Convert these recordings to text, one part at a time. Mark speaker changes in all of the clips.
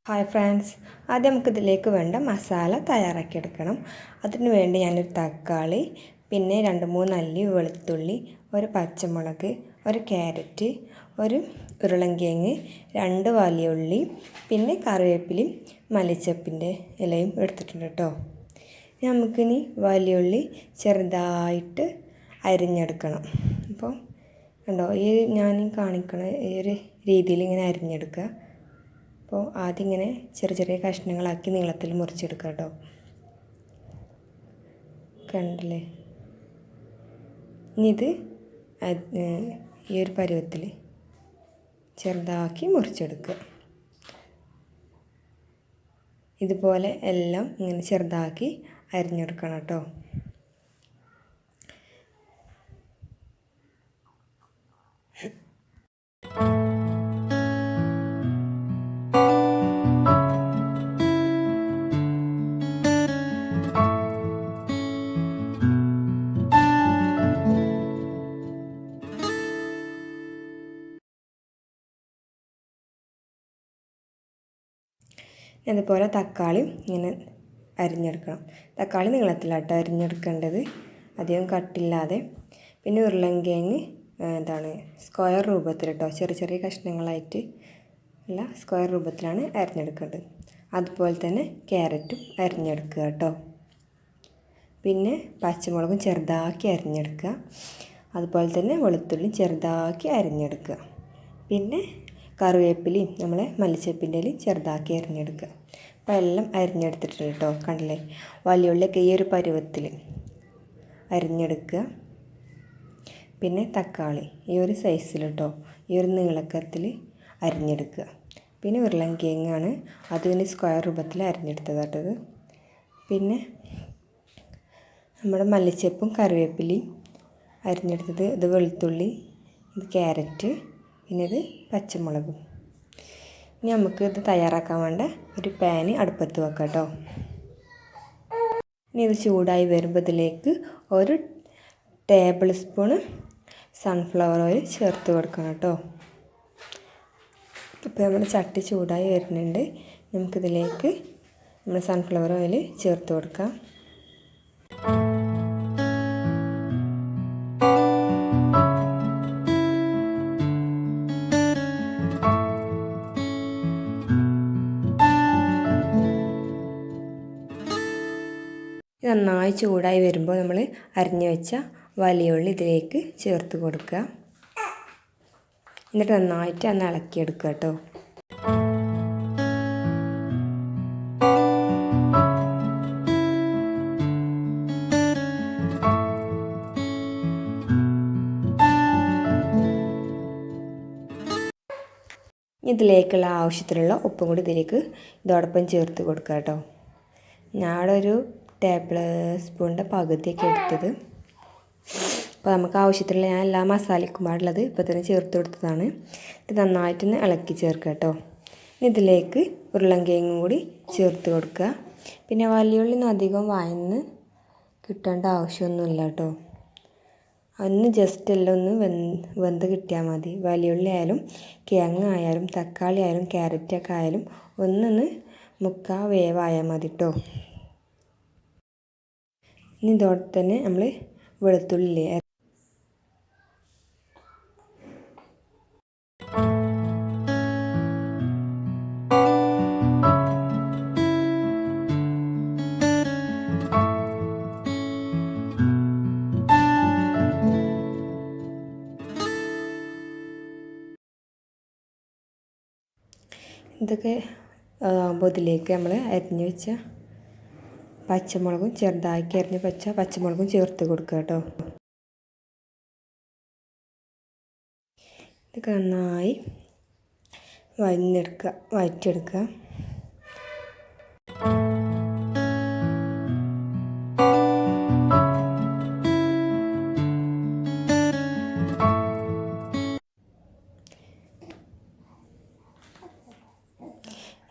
Speaker 1: Hi friends, ആദ്യം നമുക്കിതിലേക്ക് വേണ്ട മസാല തയ്യാറാക്കിയെടുക്കണം. അതിന് വേണ്ടി ഞാനൊരു തക്കാളി, പിന്നെ 2-3 അല്ലി വെളുത്തുള്ളി, ഒരു പച്ചമുളക്, ഒരു ക്യാരറ്റ്, ഒരു ഉരുളൻകിഴങ്ങ്, 2 വലിയ ഉള്ളി, പിന്നെ കറിവേപ്പിലയും മല്ലിച്ചപ്പിൻ്റെ ഇലയും എടുത്തിട്ടുണ്ട് കേട്ടോ. നമുക്കിനി വലിയ ഉള്ളി ചെറുതായിട്ട് അരിഞ്ഞെടുക്കണം. അപ്പോൾ കണ്ടോ, ഞാൻ കാണിക്കണ ഈ ഒരു രീതിയിൽ ഇങ്ങനെ അരിഞ്ഞെടുക്കുക. അപ്പോൾ ആദ്യം ഇങ്ങനെ ചെറിയ ചെറിയ കഷ്ണങ്ങളാക്കി നീളത്തിൽ മുറിച്ചെടുക്കുക കേട്ടോ. കണ്ടില്ലേ, ഇനി ഇത് ഈ ഒരു പരുവത്തിൽ ചെറുതാക്കി മുറിച്ചെടുക്കുക. ഇതുപോലെ എല്ലാം ഇങ്ങനെ ചെറുതാക്കി അരിഞ്ഞെടുക്കണം കേട്ടോ. അതുപോലെ തക്കാളി ഇങ്ങനെ അരിഞ്ഞെടുക്കണം. തക്കാളി നീളത്തിലാട്ടോ അരിഞ്ഞെടുക്കേണ്ടത്, അധികം കട്ടില്ലാതെ. പിന്നെ ഉരുളൻകിഴങ്ങ് സ്ക്വയർ രൂപത്തിൽ കേട്ടോ, ചെറിയ ചെറിയ കഷ്ണങ്ങളായിട്ട് അല്ല, സ്ക്വയർ രൂപത്തിലാണ് അരിഞ്ഞെടുക്കേണ്ടത്. അതുപോലെ തന്നെ ക്യാരറ്റും അരിഞ്ഞെടുക്കുക കേട്ടോ. പിന്നെ പച്ചമുളകും ചെറുതാക്കി അരിഞ്ഞെടുക്കുക. അതുപോലെ തന്നെ വെളുത്തുള്ളിയും ചെറുതാക്കി അരിഞ്ഞെടുക്കുക. പിന്നെ കറിവേപ്പിലയും നമ്മളെ മല്ലിച്ചപ്പിൻ്റെ ഇലയും ചെറുതാക്കി അരിഞ്ഞെടുക്കുക. അപ്പോൾ എല്ലാം അരിഞ്ഞെടുത്തിട്ടുണ്ട് കേട്ടോ. കണ്ടില്ലേ, വലിയ ഉള്ളിയൊക്കെ ഈ ഒരു പരുവത്തിൽ അരിഞ്ഞെടുക്കുക. പിന്നെ തക്കാളി ഈ ഒരു സൈസിൽ കേട്ടോ, ഈ ഒരു നീളക്കത്തിൽ അരിഞ്ഞെടുക്കുക. പിന്നെ ഉരുളൻകിഴങ്ങാണ്, അതിന് സ്ക്വയർ രൂപത്തിൽ അരിഞ്ഞെടുത്തത് കേട്ടത്. പിന്നെ നമ്മുടെ മല്ലിച്ചപ്പും കറിവേപ്പിലയും അരിഞ്ഞെടുത്തത്, ഇത് വെളുത്തുള്ളി, ഇത് ക്യാരറ്റ്, പിന്നെ ഇത് പച്ചമുളകും. ഇനി നമുക്ക് ഇത് തയ്യാറാക്കാൻ വേണ്ട ഒരു പാന് അടുപ്പത്ത് വെക്കാം കേട്ടോ. ഇനി ഇത് ചൂടായി വരുമ്പോൾ ഇതിലേക്ക് 1 ടേബിൾ സ്പൂണ് സൺഫ്ലവർ ഓയിൽ ചേർത്ത് കൊടുക്കണം കേട്ടോ. ഇപ്പോൾ നമ്മുടെ ചട്ടി ചൂടായി വരുന്നുണ്ട്. നമുക്കിതിലേക്ക് നമ്മൾ സൺഫ്ലവർ ഓയിൽ ചേർത്ത് കൊടുക്കാം. നന്നായി ചൂടായി വരുമ്പോൾ നമ്മൾ അരിഞ്ഞു വെച്ച വലിയ ഉള്ളി ഇതിലേക്ക് ചേർത്ത് കൊടുക്കുക. എന്നിട്ട് നന്നായിട്ട് ഒന്ന് ഇളക്കിയെടുക്കുക കേട്ടോ. ഇതിലേക്കുള്ള ആവശ്യത്തിനുള്ള ഉപ്പും കൂടി ഇതിലേക്ക് ഇതോടൊപ്പം ചേർത്ത് കൊടുക്കുക കേട്ടോ. ഞാനവിടെ ഒരു ടേബിൾ സ്പൂണിൻ്റെ പകുതിയൊക്കെ എടുത്തത്. അപ്പോൾ നമുക്ക് ആവശ്യത്തിലുള്ള ഞാൻ എല്ലാ മസാലയ്ക്കും പാടുള്ളത് ഇപ്പോൾ തന്നെ ചേർത്ത് കൊടുത്തതാണ്. ഇത് നന്നായിട്ടൊന്ന് ഇളക്കി ചേർക്കുക കേട്ടോ. ഇതിലേക്ക് ഉരുളൻകിഴങ്ങും കൂടി ചേർത്ത് കൊടുക്കുക. പിന്നെ വലിയുള്ളിന്ന് അധികം വഴന്ന് കിട്ടേണ്ട ആവശ്യമൊന്നുമില്ല കേട്ടോ. ഒന്ന് ജസ്റ്റ് എല്ലാം ഒന്ന് വെന്ത് കിട്ടിയാൽ മതി. വലിയുള്ളി ആയാലും കിഴങ്ങായാലും തക്കാളി ആയാലും ക്യാരറ്റൊക്കെ ആയാലും ഒന്നൊന്ന് മുക്കാൽ വേവായാൽ മതി കേട്ടോ. ഇനി ഇതോടെ തന്നെ നമ്മൾ വെളുത്തുള്ളി ഇതൊക്കെ ആകുമ്പോൾ ഇതിലേക്ക് നമ്മൾ അരിഞ്ഞ് വെച്ച പച്ചമുളകും ചെറുതാക്കി അരിഞ്ഞ് വെച്ച പച്ചമുളകും ചേർത്ത് കൊടുക്കുക കേട്ടോ. ഇതൊക്കെ നന്നായി വഴറ്റിയെടുക്കുക.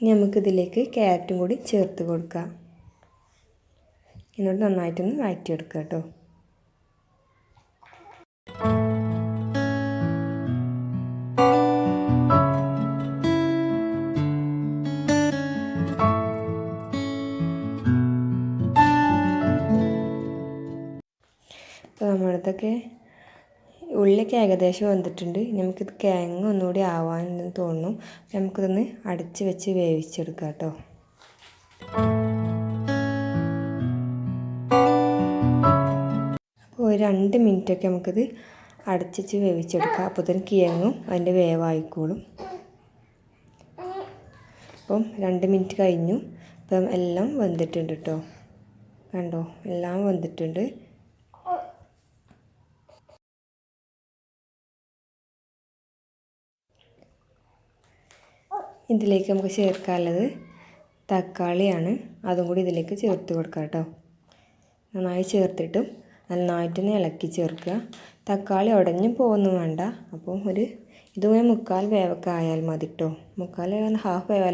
Speaker 1: ഇനി നമുക്കിതിലേക്ക് ക്യാരറ്റും കൂടി ചേർത്ത് കൊടുക്കാം. എന്നിട്ട് നന്നായിട്ടൊന്ന് വഴറ്റിയെടുക്കുക കേട്ടോ. ഉള്ളിലേക്ക് ഏകദേശം വന്നിട്ടുണ്ട്. നമുക്കിത് കിഴങ്ങ് ഒന്നുകൂടി ആവാനെന്ന് തോന്നുന്നു. നമുക്കിതൊന്ന് അടച്ച് വെച്ച് വേവിച്ചെടുക്കാം കേട്ടോ. അപ്പോൾ ഒരു 2 മിനിറ്റൊക്കെ നമുക്കിത് അടച്ച് വെച്ച് വേവിച്ചെടുക്കാം. അപ്പോൾ തന്നെ കിഴങ്ങും അതിൻ്റെ വേവായിക്കോളും. അപ്പം 2 മിനിറ്റ് കഴിഞ്ഞു. ഇപ്പം എല്ലാം വെന്തിട്ടുണ്ട് കേട്ടോ. കണ്ടോ, എല്ലാം വെന്തിട്ടുണ്ട്. ഇതിലേക്ക് നമുക്ക് ചേർക്കാനുള്ളത് തക്കാളിയാണ്. അതും കൂടി ഇതിലേക്ക് ചേർത്ത് കൊടുക്കാം കേട്ടോ. നന്നായി ചേർത്തിട്ടും നന്നായിട്ടൊന്ന് ഇളക്കി ചേർക്കുക. തക്കാളി ഉടഞ്ഞു പോകുന്നു വേണ്ട. അപ്പം ഇതുപോലെ 1/4 വേവൊക്കെ ആയാൽ മതി കേട്ടോ. 1/4 ഹാഫ് വേവ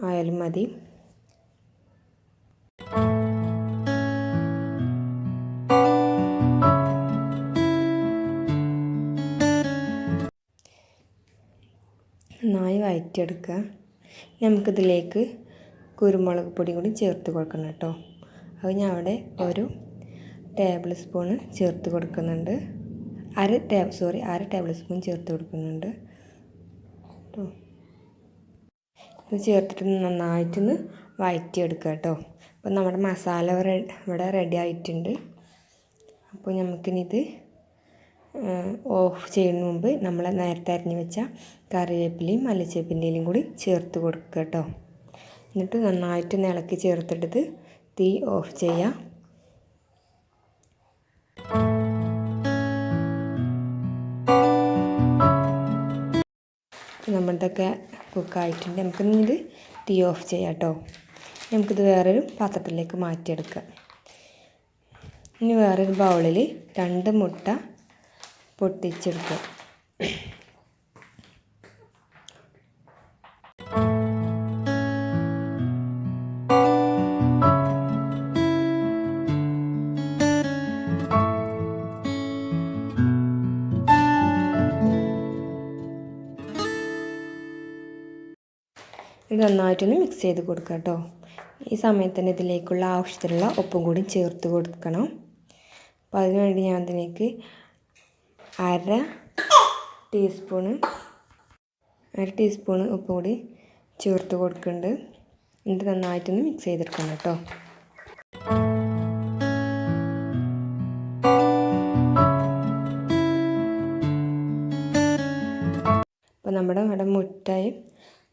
Speaker 1: ആയാലും മതി. നന്നായി വഴറ്റിയെടുക്കുക. നമുക്കിതിലേക്ക് കുരുമുളക് പൊടി കൂടി ചേർത്ത് കൊടുക്കണം കേട്ടോ. അത് ഞാൻ അവിടെ 1 ടേബിൾ സ്പൂൺ ചേർത്ത് കൊടുക്കുന്നുണ്ട്. 1/2 ടേബിൾ സ്പൂൺ ചേർത്ത് കൊടുക്കുന്നുണ്ട് കേട്ടോ. ഇത് ചേർത്തിട്ട് നന്നായിട്ടൊന്ന് വഴറ്റിയെടുക്കുക കേട്ടോ. അപ്പോൾ നമ്മുടെ മസാല ഇവിടെ റെഡി ആയിട്ടുണ്ട്. അപ്പോൾ നമുക്കിനി ഇത് ഓഫ് ചെയ്യുന്നതിന് മുമ്പ് നമ്മൾ നേരത്തെ അരിഞ്ഞ് വെച്ച കറിവേപ്പിലയും മല്ലിച്ചപ്പിൻ്റെ ഇലയും കൂടി ചേർത്ത് കൊടുക്കുക കേട്ടോ. എന്നിട്ട് നന്നായിട്ട് ഇളക്കി ചേർത്തിട്ട് തീ ഓഫ് ചെയ്യുക. നമ്മളിതൊക്കെ കുക്കായിട്ടുണ്ട്. നമുക്കിത് തീ ഓഫ് ചെയ്യാം കേട്ടോ. നമുക്കിത് വേറൊരു പാത്രത്തിലേക്ക് മാറ്റിയെടുക്കാം. ഇനി വേറൊരു ബൗളിൽ 2 മുട്ട പൊട്ടിച്ചെടുക്കുക. ഇത് നന്നായിട്ടൊന്ന് മിക്സ് ചെയ്ത് കൊടുക്കുക കേട്ടോ. ഈ സമയത്ത് തന്നെ ഇതിലേക്കുള്ള ആവശ്യത്തിനുള്ള ഉപ്പും കൂടി ചേർത്ത് കൊടുക്കണം. അപ്പോൾ അതിനുവേണ്ടി ഞാൻ ഇതിലേക്ക് 1/2 ടീസ്പൂണ് ഉപ്പ് കൂടി ചേർത്ത് കൊടുക്കുന്നുണ്ട്. എന്നിട്ട് നന്നായിട്ടൊന്ന് മിക്സ് ചെയ്തെടുക്കണം കേട്ടോ. അപ്പോൾ നമ്മുടെ ഇവിടെ മുട്ടയും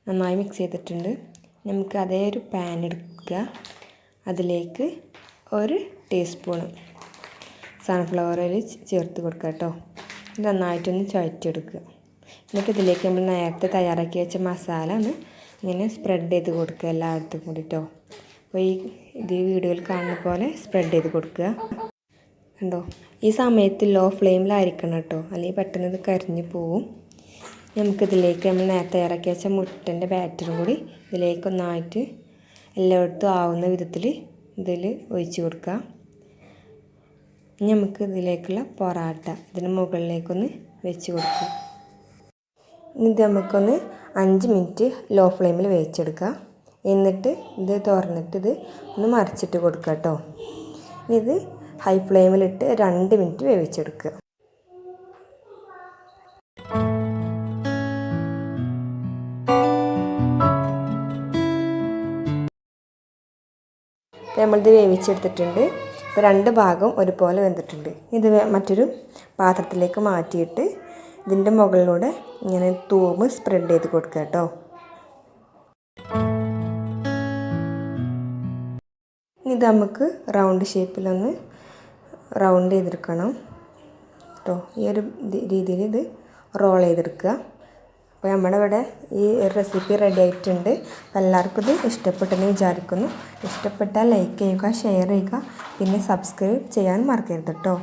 Speaker 1: നന്നായി മിക്സ് ചെയ്തിട്ടുണ്ട്. നമുക്ക് അതേ ഒരു പാൻ എടുക്കുക. അതിലേക്ക് 1 ടീസ്പൂണ് സൺഫ്ലവർ ഓയിൽ ചേർത്ത് കൊടുക്കുക കേട്ടോ. നന്നായിട്ടൊന്ന് ചുഴറ്റിയെടുക്കുക. എന്നിട്ട് ഇതിലേക്ക് നമ്മൾ നേരത്തെ തയ്യാറാക്കി വെച്ച മസാല ഒന്ന് ഇങ്ങനെ സ്പ്രെഡ് ചെയ്ത് കൊടുക്കുക എല്ലായിടത്തും കൂടി കേട്ടോ. അപ്പോൾ ഇത് വീഡിയോയിൽ കാണുന്ന പോലെ സ്പ്രെഡ് ചെയ്ത് കൊടുക്കുക. കണ്ടോ, ഈ സമയത്ത് ലോ ഫ്ലെയിമിലായിരിക്കണം കേട്ടോ, അല്ലെങ്കിൽ പെട്ടെന്ന് ഇത് കരിഞ്ഞു പോവും. നമുക്കിതിലേക്ക് നമ്മൾ നേരത്തെ തയ്യാറാക്കി വെച്ച മുട്ടൻ്റെ ബാറ്ററും കൂടി ഇതിലേക്ക് ഒന്നായിട്ട് എല്ലായിടത്തും ആവുന്ന വിധത്തിൽ ഇതിൽ ഒഴിച്ച് കൊടുക്കുക. ഇനി നമുക്ക് ഇതിലേക്കുള്ള പൊറാട്ട ഇതിന് മുകളിലേക്കൊന്ന് വെച്ച് കൊടുക്കുക. ഇത് നമുക്കൊന്ന് 5 മിനിറ്റ് ലോ ഫ്ലെയിമിൽ വേവിച്ചെടുക്കുക. എന്നിട്ട് ഇത് തുറന്നിട്ട് ഇത് ഒന്ന് മറിച്ചിട്ട് കൊടുക്കുക കേട്ടോ. ഇത് ഹൈ ഫ്ലെയിമിലിട്ട് 2 മിനിറ്റ് വേവിച്ചെടുക്കുക. നമ്മളിത് വേവിച്ചെടുത്തിട്ടുണ്ട്. ഇപ്പോൾ 2 ഭാഗം ഒരുപോലെ വെന്തിട്ടുണ്ട്. ഇത് മറ്റൊരു പാത്രത്തിലേക്ക് മാറ്റിയിട്ട് ഇതിൻ്റെ മുകളിലൂടെ ഇങ്ങനെ തൂമ്പ് സ്പ്രെഡ് ചെയ്ത് കൊടുക്കുക കേട്ടോ. ഇത് നമുക്ക് റൗണ്ട് ഷേപ്പിലൊന്ന് റൗണ്ട് ചെയ്തെടുക്കണം കേട്ടോ. ഈ ഒരു രീതിയിൽ ഇത് റോൾ ചെയ്തെടുക്കുക. അപ്പോൾ നമ്മുടെ ഇവിടെ ഈ റെസിപ്പി റെഡി ആയിട്ടുണ്ട്. അപ്പോൾ എല്ലാവർക്കും ഇത് ഇഷ്ടപ്പെട്ടെന്ന് വിചാരിക്കുന്നു. ഇഷ്ടപ്പെട്ടാൽ ലൈക്ക് ചെയ്യുക, ഷെയർ ചെയ്യുക, പിന്നെ സബ്സ്ക്രൈബ് ചെയ്യാൻ മറക്കരുത് കേട്ടോ.